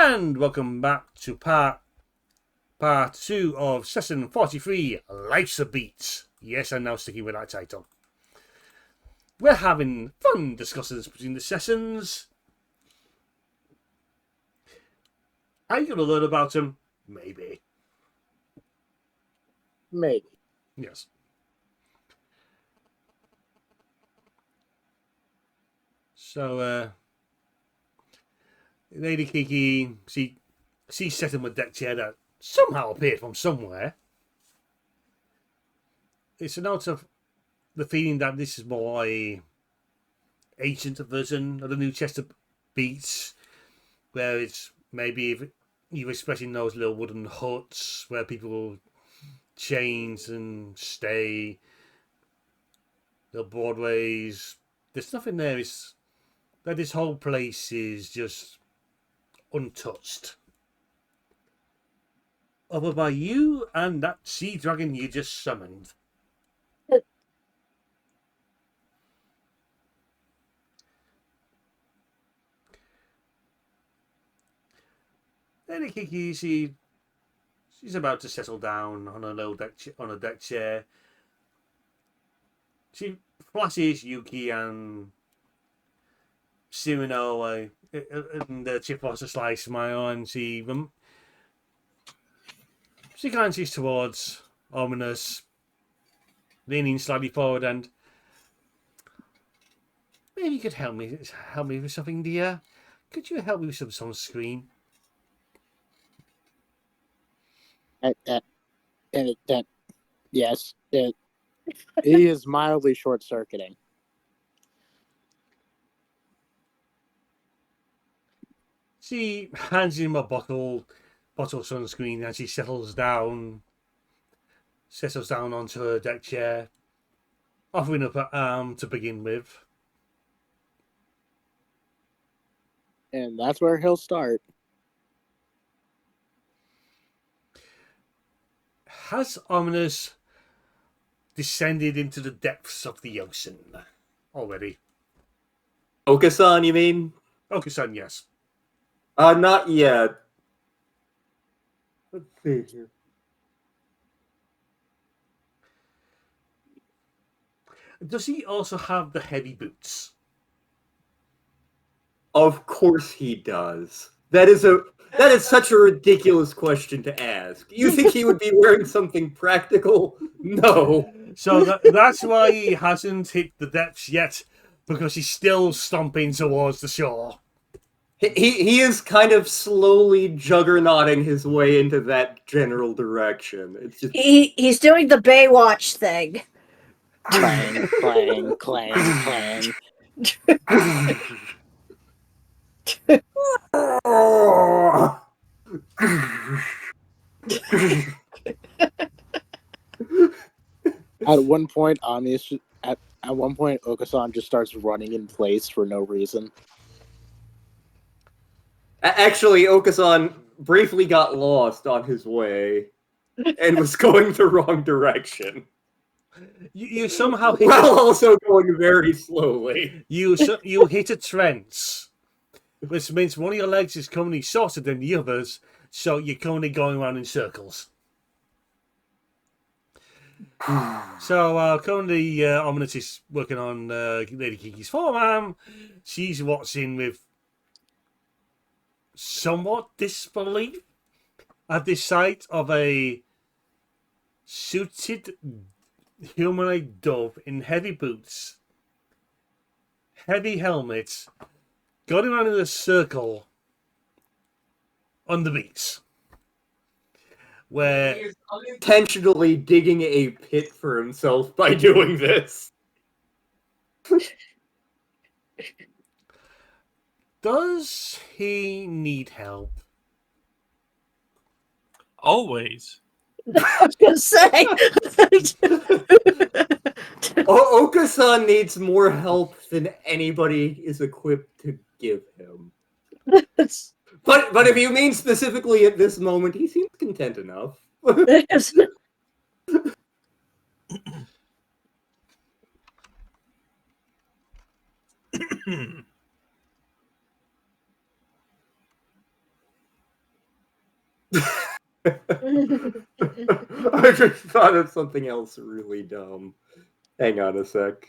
And welcome back to part 2 of Session 43, Life's a Beat. Yes, I'm now sticking with that title. We're having fun discussions between the sessions. Are you going to learn about them? Maybe. Maybe. Yes. So, Lady Kiki, she's sitting with deck chair that somehow appeared from somewhere. It's a note of the feeling that this is more a ancient version of the new Chester Beats, where it's maybe you're expressing those little wooden huts where people will change and stay. The Broadways. There's nothing there. It's that this whole place is just untouched. Other by you and that sea dragon you just summoned. Lady Kiki, she's about to settle down on a little deck chair. She flashes Yuki and Cyrano and the chip was a sly smile, and she glances towards Ominous, leaning slightly forward, and maybe you could help me with something, dear. Could you help me with some sunscreen? Yes. He is mildly short-circuiting. She hands him a bottle of sunscreen, and she settles down onto her deck chair, offering up her arm to begin with. And that's where he'll start. Has Ominous descended into the depths of the ocean already? Okasan, you mean? Okusan, yes. Not yet. Let's see here. Does he also have the heavy boots? Of course he does. That is such a ridiculous question to ask. You think he would be wearing something practical? No. So that's why he hasn't hit the depths yet, because he's still stomping towards the shore. He is kind of slowly juggernauting his way into that general direction. It's just... He's doing the Baywatch thing. Clang, clang, clang, clang. At one point, Okasan just starts running in place for no reason. Actually, Okasan briefly got lost on his way and was going the wrong direction. You somehow hit while also going very slowly. You hit a trance, which means one of your legs is currently shorter than the others, so you're currently going around in circles. So currently, Ominous is working on Lady Kiki's forearm. She's watching with somewhat disbelief at the sight of a suited humanoid dove in heavy boots, heavy helmet, going around in a circle on the beach. Where he is unintentionally digging a pit for himself by doing this. Does he need help? Always. I was gonna say. Okasan needs more help than anybody is equipped to give him. But if you mean specifically at this moment, he seems content enough. I just thought of something else really dumb. Hang on a sec.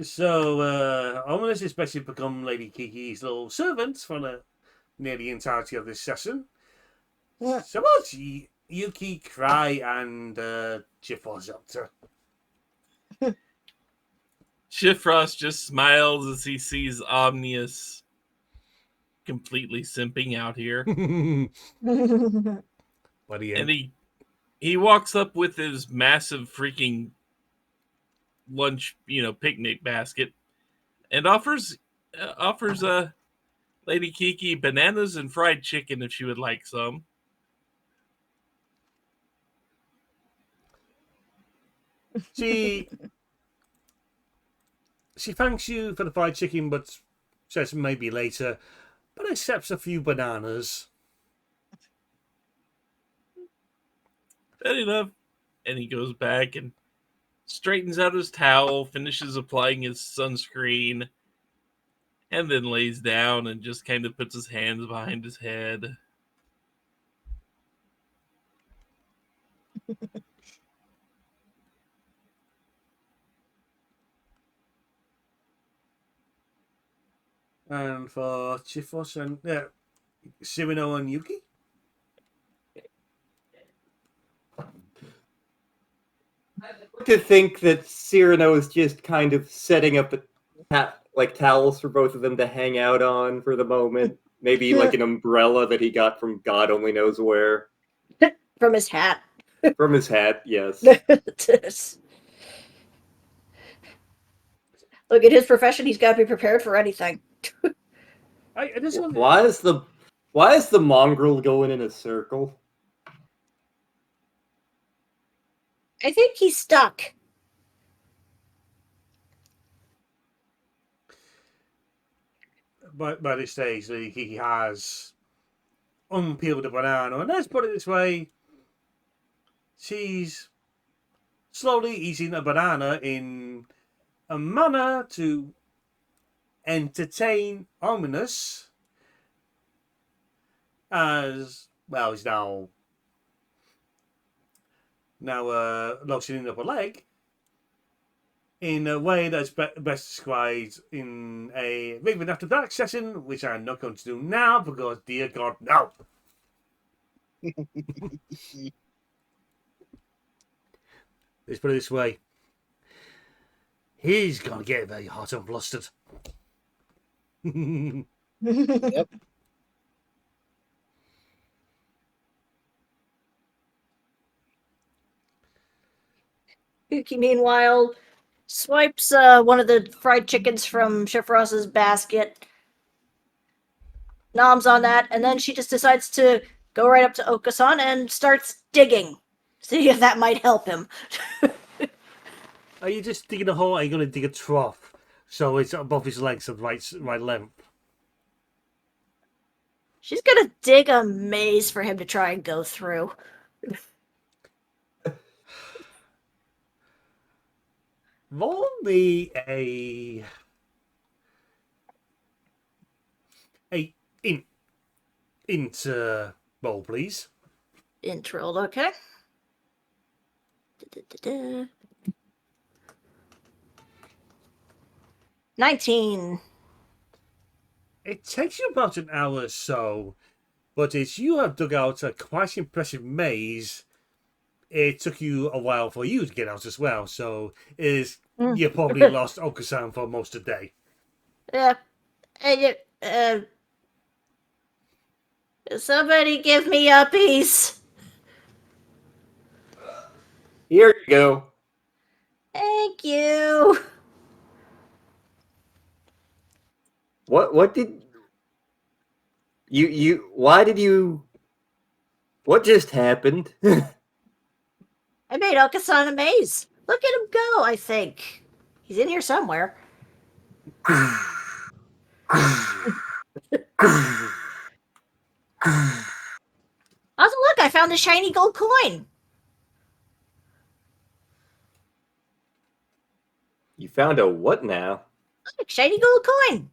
So, Ominous has basically become Lady Kiki's little servant for near the entirety of this session. Yeah. So what's Yuki, Cry, and Jifrost up to? Shifrost just smiles as he sees Omnius completely simping out here. But And he walks up with his massive freaking lunch, picnic basket, and offers Lady Kiki bananas and fried chicken if she would like some. She thanks you for the fried chicken, but says maybe later, but accepts a few bananas. Fair enough. And he goes back and straightens out his towel, finishes applying his sunscreen, and then lays down and just kind of puts his hands behind his head. And for Chifos and Cyrano and Yuki? To think that Cyrano is just kind of setting up towels for both of them to hang out on for the moment. Maybe like an umbrella that he got from God only knows where. From his hat. From his hat, yes. Look, at his profession, he's got to be prepared for anything. I just want Why is the mongrel going in a circle? I think he's stuck. by this stage, he has unpeeled a banana, and let's put it this way: she's slowly eating a banana in a manner to entertain Ominous, as well. He's now loosening up a leg in a way that's best described in a Raven After Dark session, which I'm not going to do now because, dear God, no. Let's put it this way: he's gonna get very hot and flustered. Yep. Yuki, meanwhile, swipes one of the fried chickens from Shifros's basket, noms on that, and then she just decides to go right up to Okasan and starts digging. See if that might help him. Are you just digging a hole? Or are you going to dig a trough so it's above his legs at right length? She's gonna dig a maze for him to try and go through. Roll me a int roll, please. Intrilled, okay. Da-da-da-da. 19. It takes you about an hour or so, but as you have dug out a quite impressive maze, it took you a while for you to get out as well. So you probably lost Okasan for most of the day. Somebody give me uppies. Here you go. Thank you. What did you why did you what just happened? I made Okasan a maze. Look at him go, I think. He's in here somewhere. Also, look, I found a shiny gold coin. You found a what now? Look, shiny gold coin.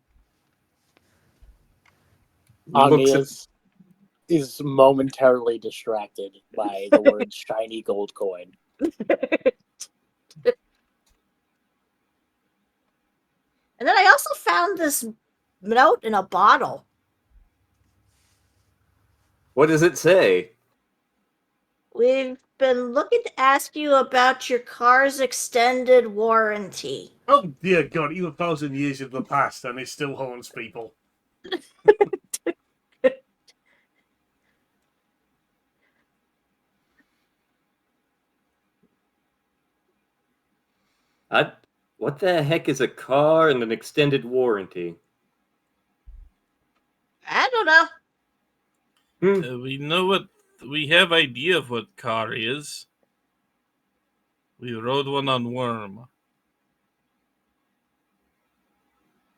Agni Looks is momentarily distracted by the word shiny gold coin. And then I also found this note in a bottle. What does it say? We've been looking to ask you about your car's extended warranty. Oh dear God, even 1,000 years in the past, and it still haunts people. What the heck is a car and an extended warranty? I don't know. We have idea of what car is. We rode one on Worm.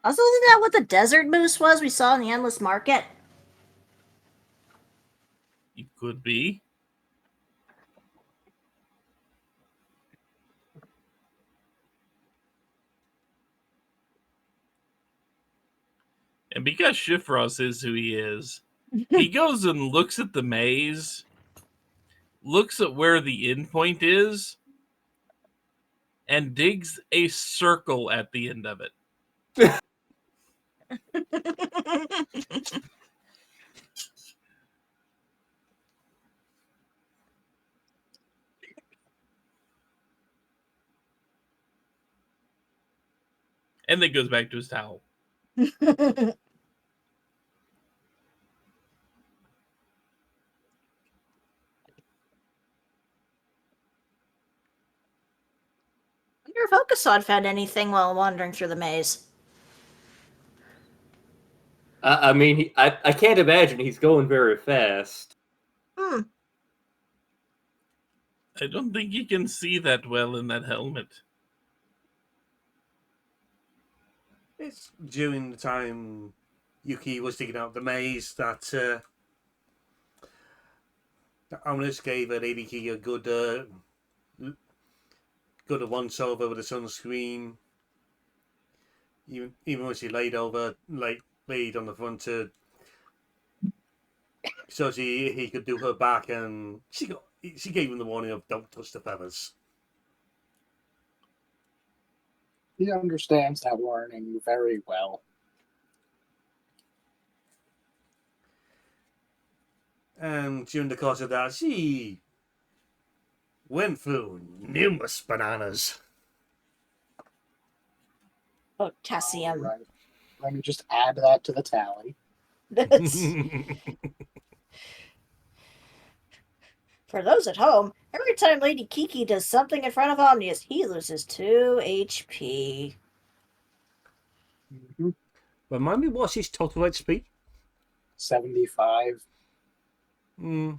Also, isn't that what the desert moose was we saw in the Endless Market? It could be. And because Shifros is who he is, he goes and looks at the maze, looks at where the endpoint is, and digs a circle at the end of it. And then goes back to his towel. I wonder if Okasan found anything while wandering through the maze. I mean, I can't imagine he's going very fast. Hmm. I don't think you can see that well in that helmet. It's during the time Yuki was digging out the maze that Ominous gave Lady Kiki a good once over with the sunscreen. Even when she laid on the front so he could do her back, and she gave him the warning of don't touch the feathers. He understands that warning very well. And during the course of that, she went through numerous bananas. Potassium. Right. Let me just add that to the tally. That's... For those at home, every time Lady Kiki does something in front of Omnius, he loses 2 HP. Mm-hmm. Remind me, what's his total HP? 75. Mm.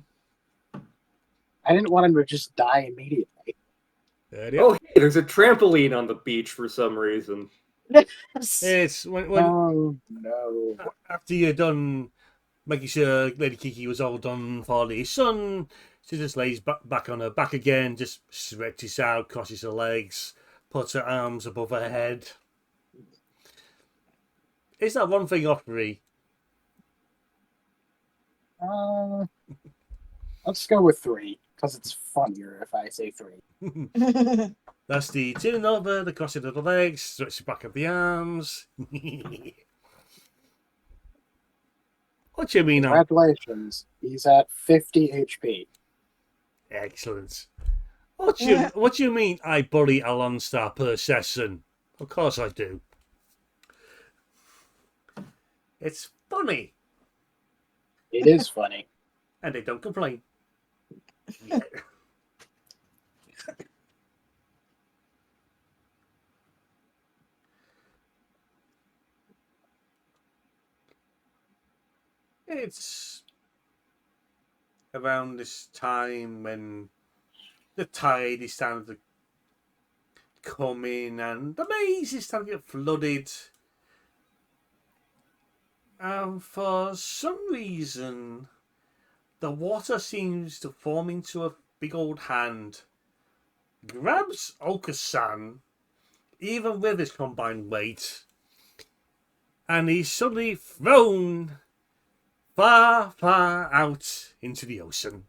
I didn't want him to just die immediately. Oh, hey, there's a trampoline on the beach for some reason. It's when Oh, no. after you're done making sure Lady Kiki was all done for the sun, she just lays back on her back again, just stretches out, crosses her legs, puts her arms above her head. Is that one thing off, Ree? Let's go with 3, because it's funnier if I say 3. That's the turning over, the crossing of the legs, stretch the back of the arms. What do you mean? Congratulations. He's at 50 HP. Excellent. What do you mean I bully a Lone-Star person? Of course I do. It's funny. It is funny. And they don't complain. Yeah. It's around this time when the tide is starting to come in and the maze is starting to get flooded. And for some reason, the water seems to form into a big old hand, grabs Okasan, even with his combined weight, and he's suddenly thrown far, far out into the ocean.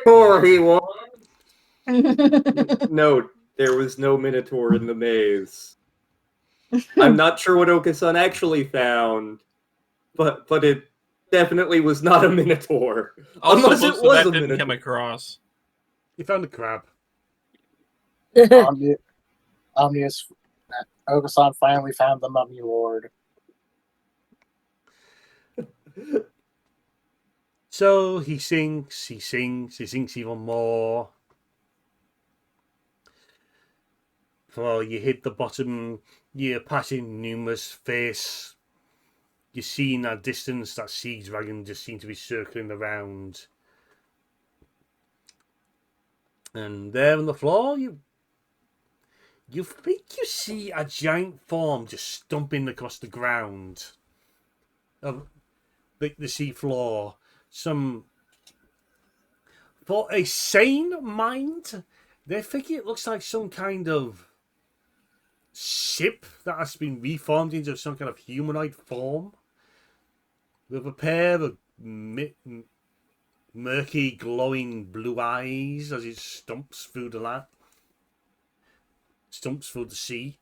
Or he was. No, there was no Minotaur in the maze. I'm not sure what Okasan actually found, but it definitely was not a Minotaur. Also, Unless most it was of a that didn't come Minotaur. across. You found a crab. Omnius Ogasan finally found the Mummy Lord. So he sinks even more. Before you hit the bottom, you're passing numerous fish. You see in that distance that sea dragon just seems to be circling around. And there on the floor, you think you see a giant form just stomping across the ground of the sea floor. For a sane mind, they think it looks like some kind of ship that has been reformed into some kind of humanoid form with a pair of murky, glowing blue eyes as it stumps through the sea.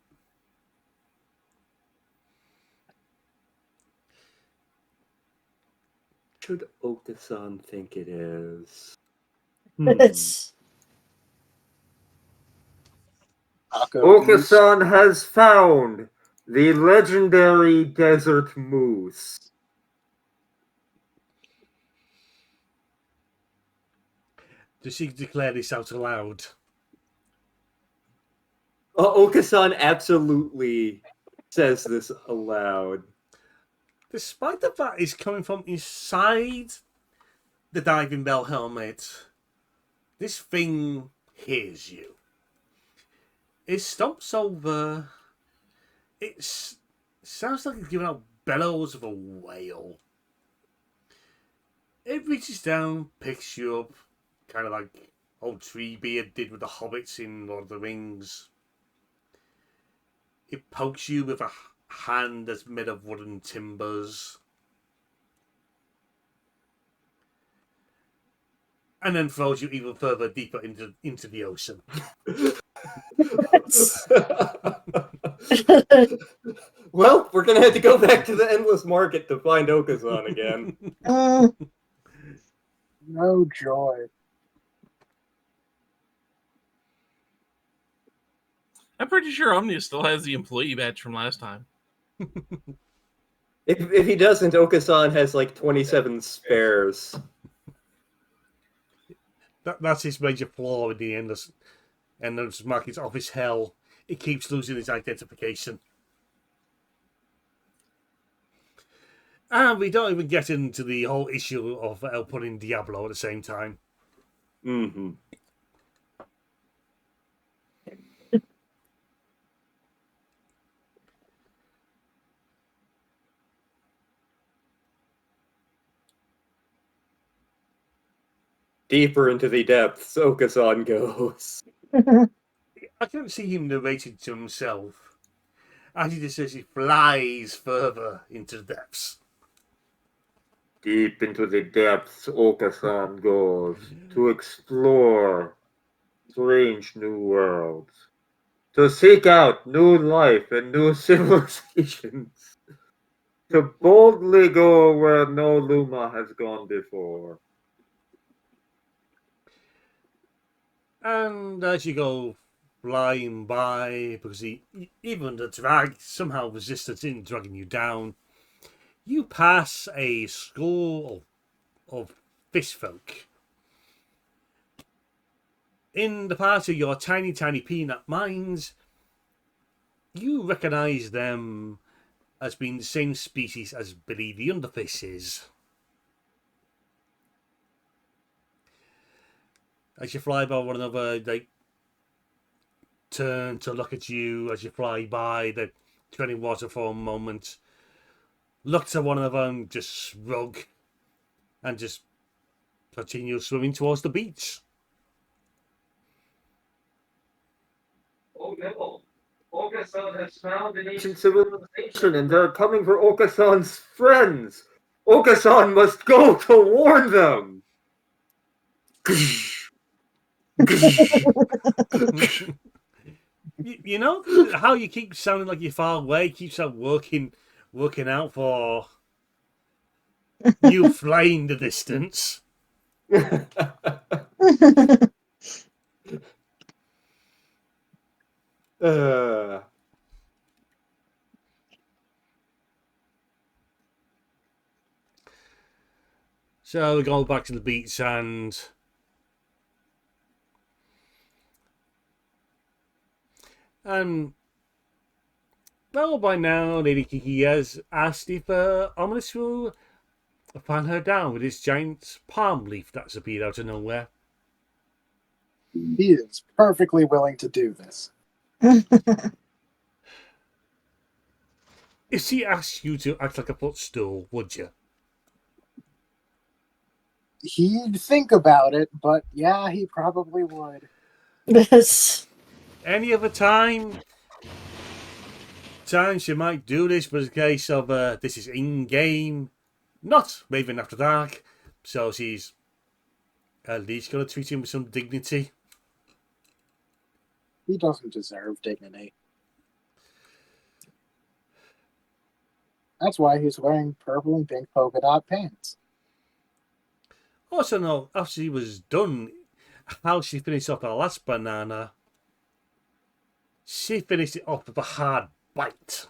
Should Okasan think it is? Okasan has found the legendary desert moose. Does she declare this out aloud? Okasan absolutely says this aloud. Despite the fact it's coming from inside the diving bell helmet, this thing hears you. It stomps over. It sounds like it's giving out bellows of a whale. It reaches down, picks you up, kind of like old Treebeard did with the hobbits in Lord of the Rings. It pokes you with a hand that's made of wooden timbers. And then throws you even further deeper into the ocean. Well, we're gonna have to go back to the Endless Market to find Okasan again. No joy. I'm pretty sure Omnia still has the employee badge from last time. If he doesn't, Okasan has like 27 spares. That's his major flaw in the Endless Market's office hell. It keeps losing its identification. And we don't even get into the whole issue of outputting Diablo at the same time. Mm-hmm. Deeper into the depths, Okasan goes. I can't see him narrating to himself. As he just says, he flies further into the depths. Deep into the depths, Okasan goes to explore strange new worlds, to seek out new life and new civilizations, to boldly go where no Luma has gone before. And as you go flying by, because even the drag somehow resistance in dragging you down, you pass a school of fish folk. In the part of your tiny, tiny peanut minds, you recognize them as being the same species as Billy the Underfish is. As you fly by one another, they turn to look at you as you fly by. They're treading water for a moment, look to one another and just shrug, and just continue swimming towards the beach. Oh no. Ancient civilization, and they're coming for Okasan's friends. Okasan must go to warn them. You know how you keep sounding like you're far away keeps out working out for you flying the distance. uh, So we go back to the beach and well, by now Lady Kiki has asked if Ominous will fan her down with this giant palm leaf that's appeared out of nowhere. He is perfectly willing to do this. If she asked you to act like a footstool, would you? He'd think about it, but yeah, he probably would. Any other time she might do this, but it's a case of this is in game, not Raven After Dark, so she's at least gonna treat him with some dignity. He doesn't deserve dignity. That's why he's wearing purple and pink polka dot pants. Also, no, after she was done, how she finished off her last banana, she finished it off with a hard bite.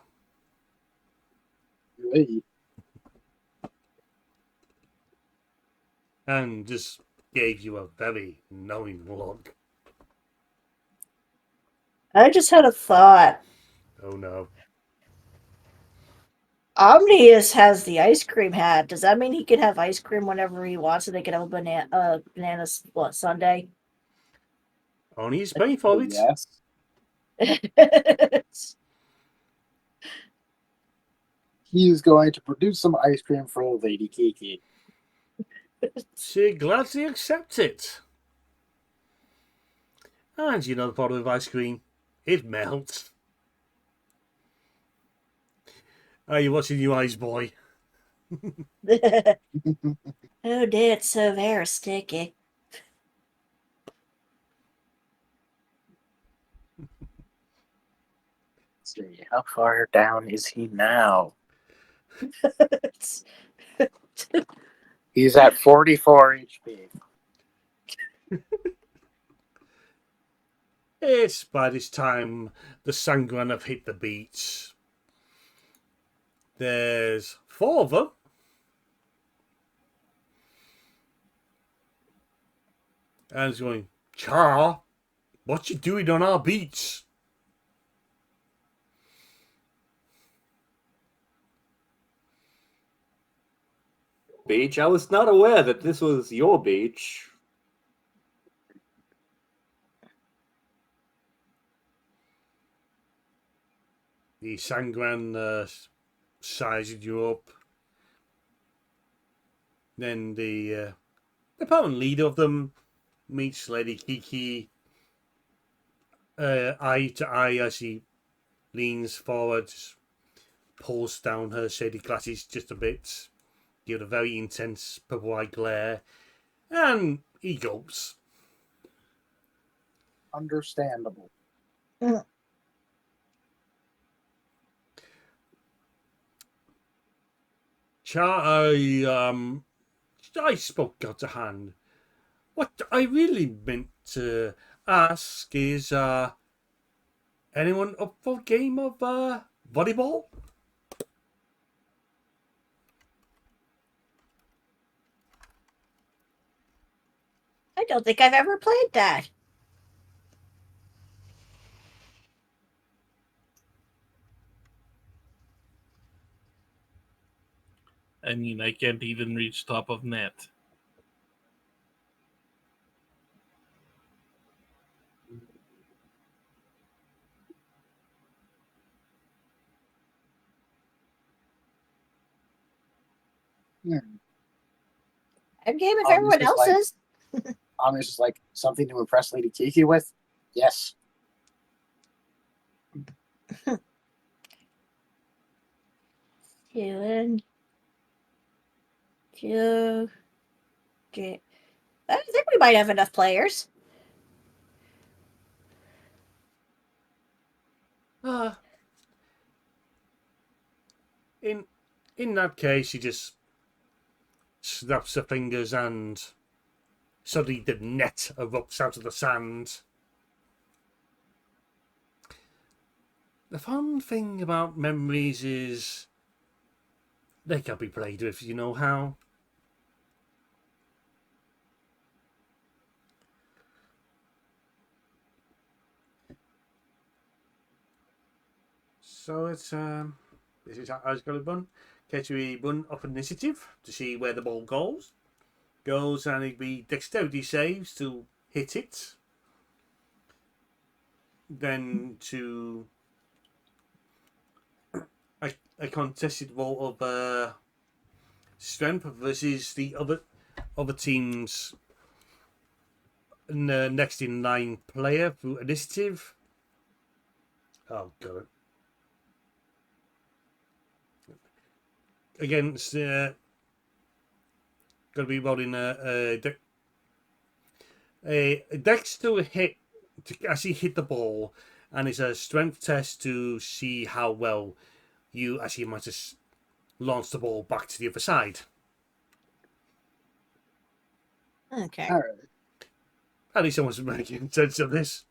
Really? And just gave you a very knowing look. I just had a thought. Oh no. Omnius has the ice cream hat. Does that mean he can have ice cream whenever he wants and they can have a banana sundae? Only he's paying for it. Yes. He's going to produce some ice cream for Lady Kiki. She gladly accepts it. And you know the problem with ice cream? It melts. Are you watching your eyes, boy? Oh dear, it's so very sticky. Let's see, how far down is he now? He's at 44 HP. It's by this time the Sangren have hit the beach. There's 4 of them. And he's going, Char, what you doing on our beach? beach. I was not aware that this was your beach. The Sangren sized you up. Then the apparent leader of them meets Lady Kiki eye to eye as he leans forward, pulls down her shady glasses just a bit, give it a very intense purple-eye glare, and he gulps. Understandable. Char, I spoke out of hand. What I really meant to ask is, anyone up for a game of volleyball? I don't think I've ever played that. I mean, I can't even reach top of net. I'm game if Oh, everyone this is else like- is. It's just like something to impress Lady Kiki with. Yes. Two. Okay. I think we might have enough players. In that case, she just snaps her fingers and suddenly the net erupts out of the sand. The fun thing about memories is they can be played with, you know how. So it's this is how it's going to run. Okay, we run up initiative to see where the ball goes. Goes and it'd be dexterity saves to hit it. Then to a contested roll of strength versus the other team's next in line player through initiative. Oh god. Against gonna be rolling a dex to hit to actually hit the ball, and it's a strength test to see how well you actually might just launch the ball back to the other side. Okay. All right. At least someone's making sense of this.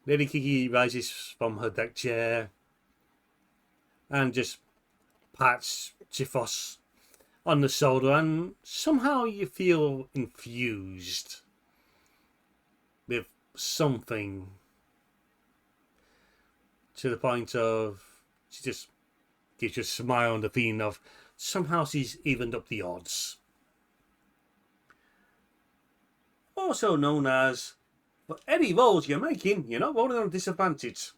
Lady Kiki rises from her deck chair and just pats Chifos on the shoulder, and somehow you feel infused with something to the point of she just gives you a smile and the feeling of somehow she's evened up the odds. Also known as, for any rolls you're making, you're not rolling on disadvantage.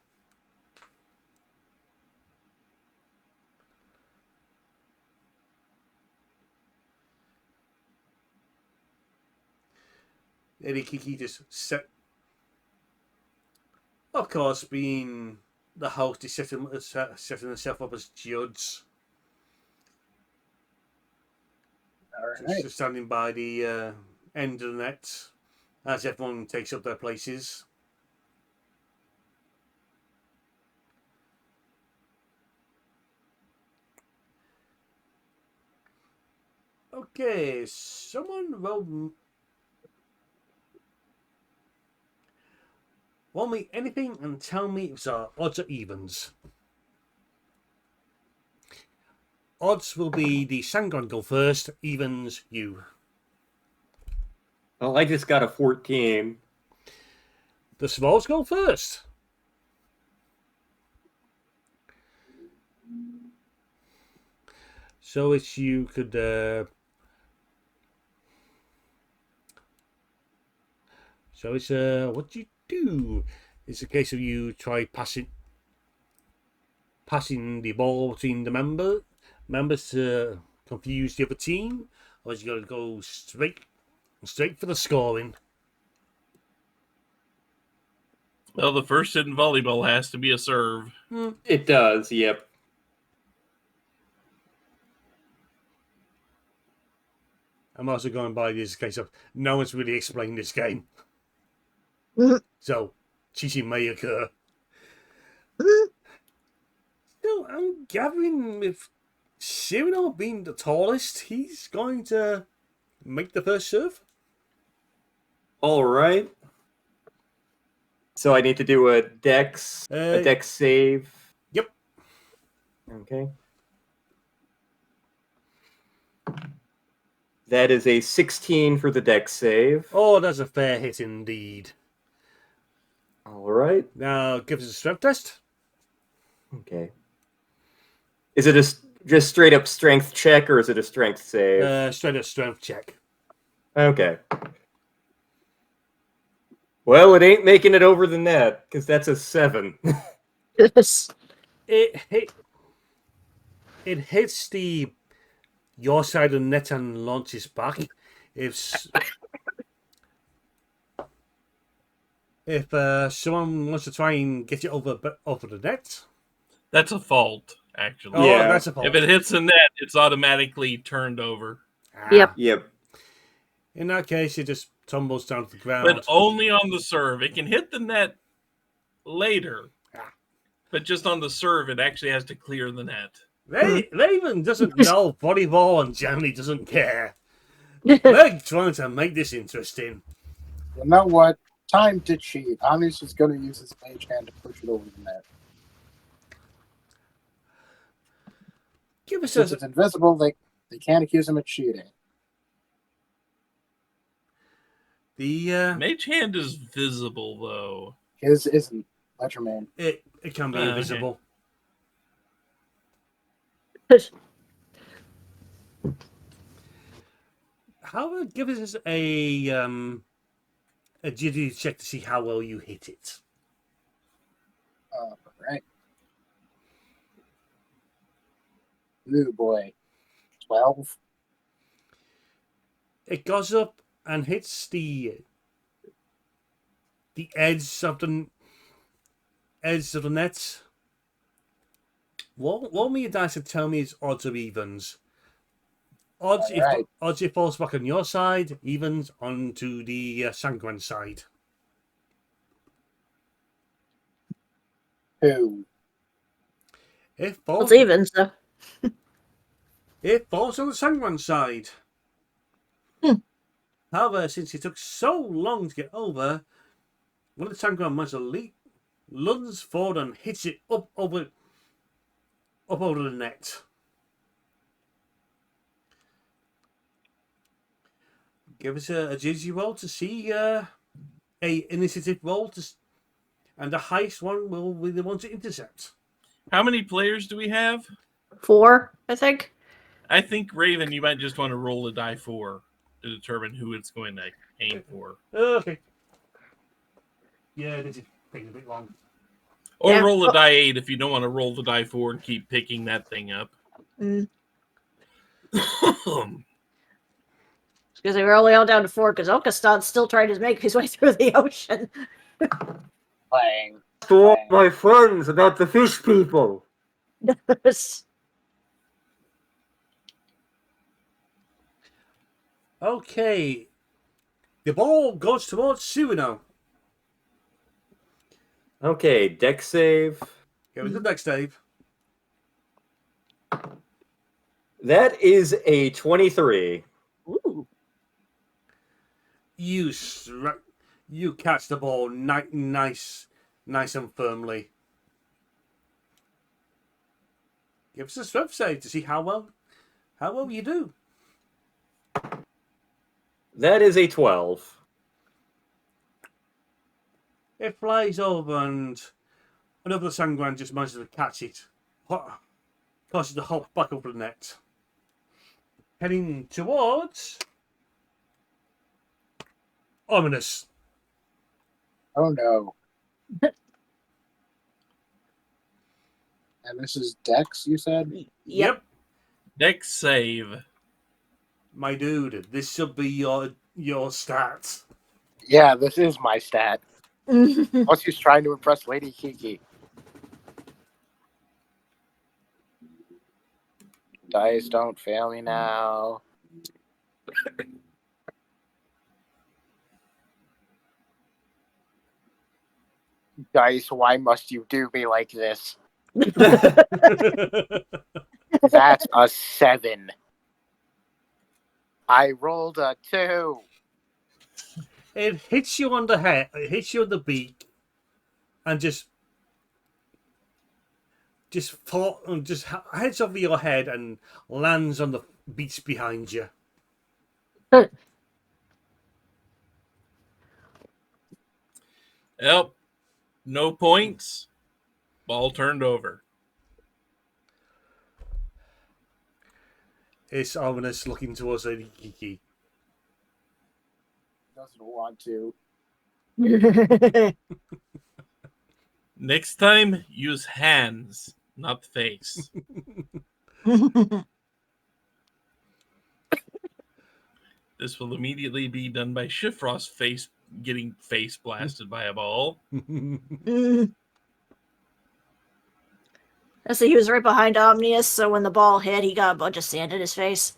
Lady Kiki just set. Of course, being the host, is setting herself up as judge. All right. Just standing by the end of the net as everyone takes up their places. Okay, someone roll me anything and tell me if it's odds or evens. Odds will be the Sangon go first, evens you. Well, I just got a 14. The Smols go first. So it's you could so it's what do you do? It's a case of you try passing the ball between the members to confuse the other team, or is you got to go straight for the scoring? Well, the first hit in volleyball has to be a serve. It does, yep. I'm also going by this case of no one's really explained this game. So cheating may occur. So I'm gathering with Cyrano being the tallest, he's going to make the first serve. All right. So I need to do a dex save. Yep. Okay. That is a 16 for the dex save. Oh, that's a fair hit indeed. All right. Now give us a strength test. Okay. Is it just straight up strength check, or is it a strength save? Straight up strength check. Okay. Well, it ain't making it over the net, because that's a 7. Yes. It hits your side of the net and launches back. If someone wants to try and get it over the net, That's a fault, actually. oh, Yeah. that's a fault. If it hits the net, it's automatically turned over. Yep. Yep. In that case, it just tumbles down to the ground. But only on the serve. It can hit the net later. But just on the serve, it actually has to clear the net. Raven doesn't know volleyball and generally doesn't care. They're trying to make this interesting. You know what? Time to cheat. Omni's just going to use his mage hand to push it over the net. Give us Since a it's invisible, they can't accuse him of cheating. Mage hand is visible, though. His isn't. Ledger Man. it can be Oh, okay. invisible. How about give us a agility check to see how well you hit it. Right. Ooh, boy. 12. It goes up and hits the edge of the net. Roll me a dice and tell me it's odds or evens. Odds Alright. if it falls back on your side, evens onto the Sangwan side. 2. It falls. It's even, so. It falls on the Sangwan side. However, since it took so long to get over, one of the Sangwan must lunges forward and hits it up over the net. Give us a agility roll to see a initiative roll and the highest one will be the one to intercept. How many players do we have? 4, I think. I think, Raven, you might just want to roll a die 4 to determine who it's going to aim for. Okay. Yeah, this is taking a bit long. Or Yeah. roll a die 8 if you don't want to roll the die 4 and keep picking that thing up. Because they were only all down to 4, because Okastad's still trying to make his way through the ocean. Playing. To all my friends about the fish people. Okay. The ball goes towards Suino. Okay, deck save. Here we go next, Dave. That is a 23. Ooh. You catch the ball nice and firmly. Give us a strength save to see how well you do. That is a 12. It flies over and another Sangwan just manages to catch it. Causes the hop back over the net. Heading towards Ominous. Oh no. And this is Dex, you said? Yep. Deck save. My dude, this should be your stats. Yeah, this is my stat. Plus, he's trying to impress Lady Kiki. Dice, don't fail me now. Dice, why must you do me like this? That's a 7. I rolled a 2. It hits you on the head, it hits you on the beak, and just heads over your head and lands on the beach behind you. Yep. No points. Ball turned over. It's Ominous looking towards Lady Kiki. Doesn't want to. Next time, use hands, not the face. This will immediately be done by Shifrost's face getting face blasted by a ball. Mm. So he was right behind Omnius, so when the ball hit, he got a bunch of sand in his face.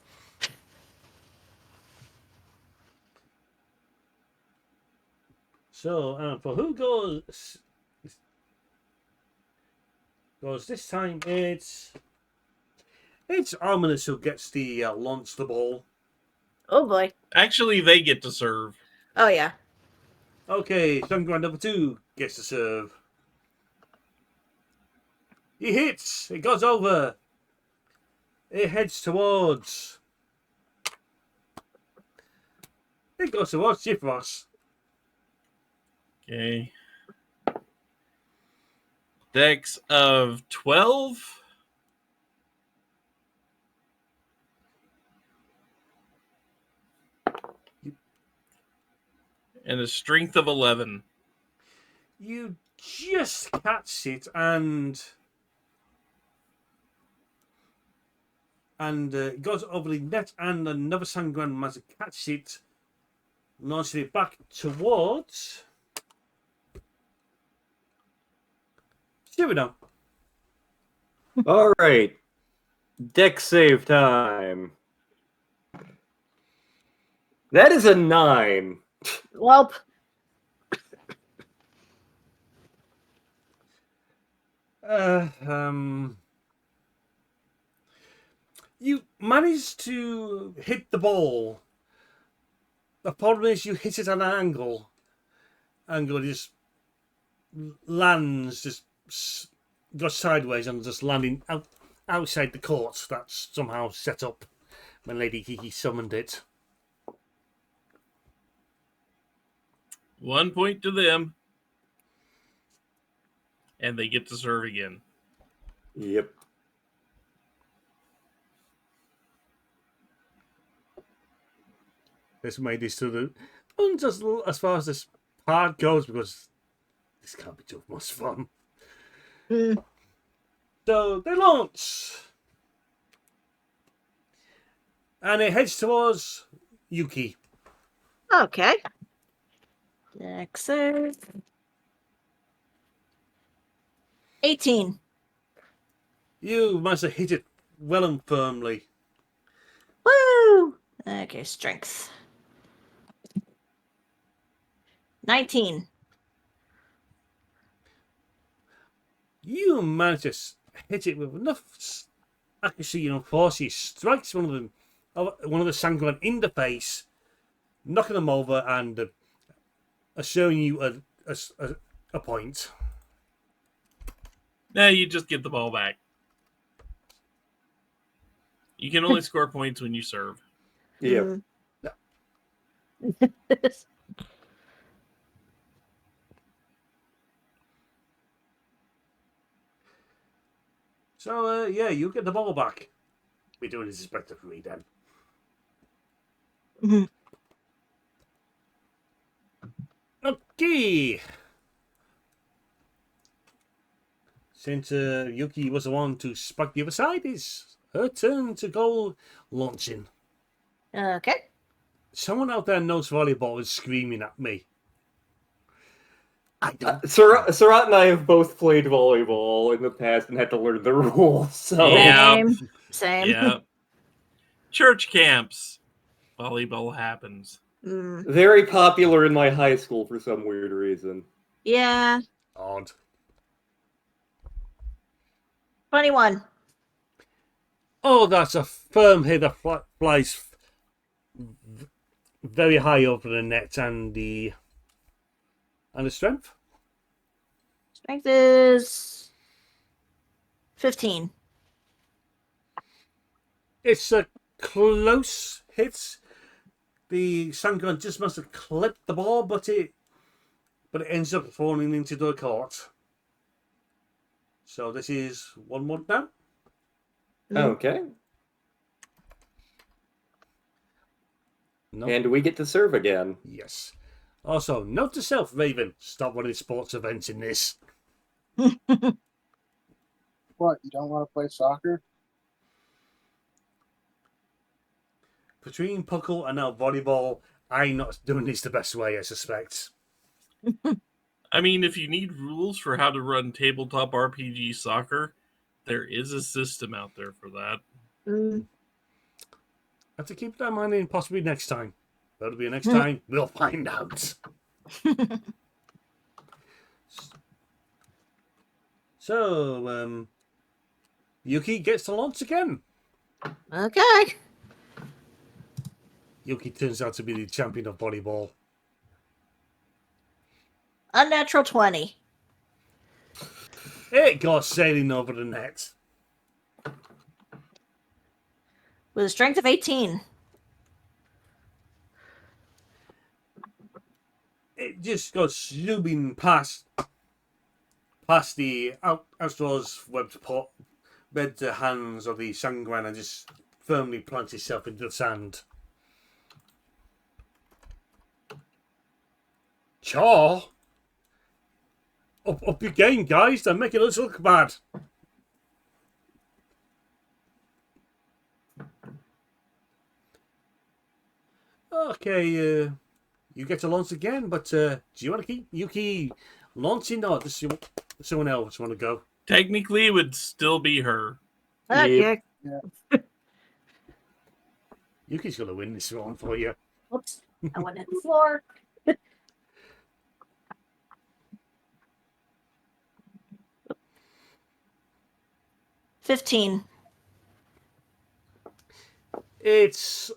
So, for who goes this time, it's Ominous who gets the launch the ball. Oh boy. Actually, they get to serve. Oh yeah. Okay, Sungran number 2 gets to serve. He hits. It goes over. It heads towards. It goes towards Jifros. Okay. Dex of 12. And a strength of 11. You just catch it and it goes over the net, and another Sangran Master catches it, launches it back towards Cyrano. All right. Dex save time. That is a 9. Welp. You managed to hit the ball. The problem is you hit it at an angle. Angle just lands, just goes sideways and just landing outside the court that's somehow set up when Lady Kiki summoned it. 1 point to them. And they get to serve again. Yep. This made this to the just as far as this part goes, because this can't be too much fun. Mm. So they launch, and it heads towards Yuki. Okay. Dex save. 18. You must have hit it well and firmly. Woo! Okay, strength. 19. You manage to hit it with enough accuracy and force. He strikes one of the Sangran in the face, knocking them over and showing you a point. Now you just get the ball back. You can only score points when you serve. Yep. So, yeah, you get the ball back. We're doing this Spectre 3 then. Mm-hmm. Okay. Since Yuki was the one to spike the other side, it's her turn to go launching. Okay. Someone out there knows volleyball is screaming at me. I don't. Surat and I have both played volleyball in the past and had to learn the rules. So Yeah. Same. Yeah. Church camps. Volleyball happens. Mm. very popular in my high school for some weird reason. Yeah. Odd. 21. Oh, that's a firm hit that flies very high over the net, and the strength. Strength is 15. It's a close hit. The Sangran just must have clipped the ball, but it ends up falling into the court. So this is 1-1 now. Okay. No. And we get to serve again. Yes. Also, note to self, Raven, stop running sports events in this. What, you don't want to play soccer? Between Puckle and now volleyball, I'm not doing this the best way, I suspect. I mean, if you need rules for how to run tabletop RPG soccer, there is a system out there for that. Mm. Have to keep that in mind and possibly next time. That'll be next time. We'll find out. So, Yuki gets to launch again. Okay. Yuki turns out to be the champion of volleyball. Unnatural 20. It goes sailing over the net. With a strength of 18. It just goes zooming past the outdoors webbed hands of the Sangwan and just firmly plants itself into the sand. Chaw! Up your game, guys. They're making us look bad. Okay, you get to launch again, but do you want to keep Yuki launching, or does someone else want to go? Technically, it would still be her. Okay. Yuki's going to win this one for you. Oops. I went hit the floor. $15. It's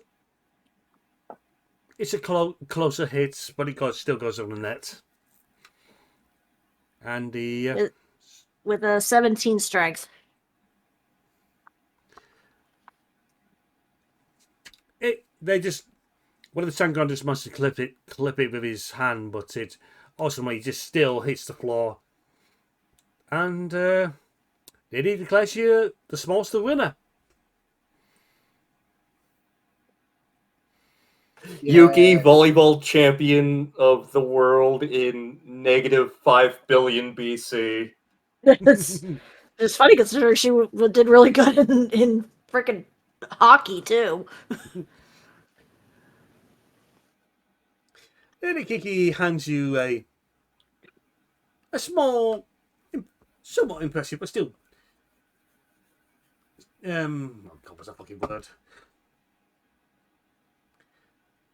a closer hit, but it still goes on the net. And the With a 17 strength. one of the Sangron just must clip it with his hand, but it ultimately just still hits the floor. And Lady declares you the Smols the winner. Yuki, volleyball champion of the world in -5 billion BC. It's funny considering she did really good in freaking hockey too. Lady Kiki hands you a small, somewhat impressive, but still, oh God, what's that fucking word?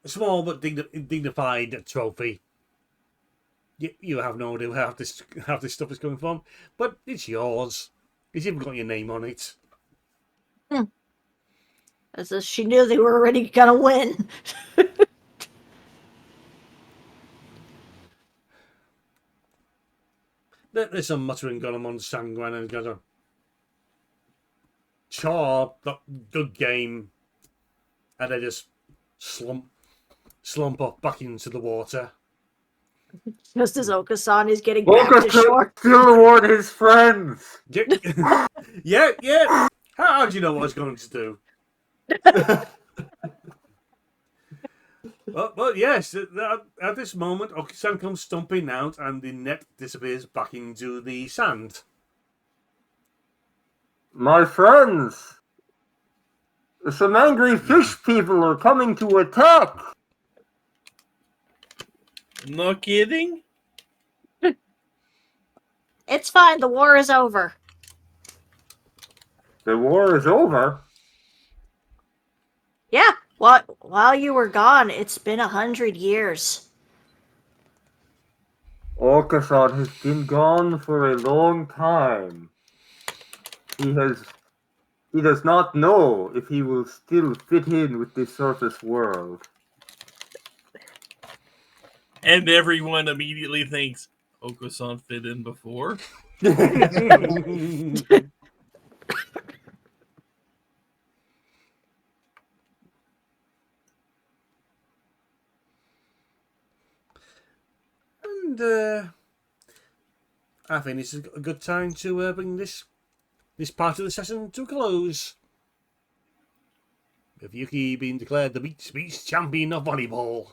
A small but dignified trophy. You have no idea where half this stuff is coming from, but it's yours. It's even got your name on it. As if she knew they were already gonna win. There's some muttering going on the Sangwan and goes on. Chaw, good game. And they just slump off back into the water. Just as Okasan is getting back to shore. still want his friends. Yeah. How do you know what I was going to do? But yes, at this moment, Okasan comes stumping out and the net disappears back into the sand. My friends, some angry fish people are coming to attack. No kidding? It's fine, the war is over. The war is over. Yeah, while you were gone, it's been 100 years. Okasan has been gone for a long time. He does not know if he will still fit in with the surface world. And everyone immediately thinks, Okasan fit in before? And I think this is a good time to bring this part of the session to a close. With Yuki being declared the Beach champion of volleyball.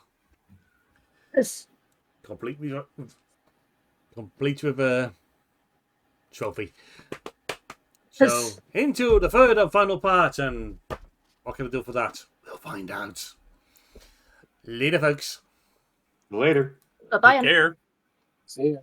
Yes. Complete with a trophy. So, into the third and final part, and what can I do for that? We'll find out. Later, folks. Later. Bye-bye. Take care. See ya.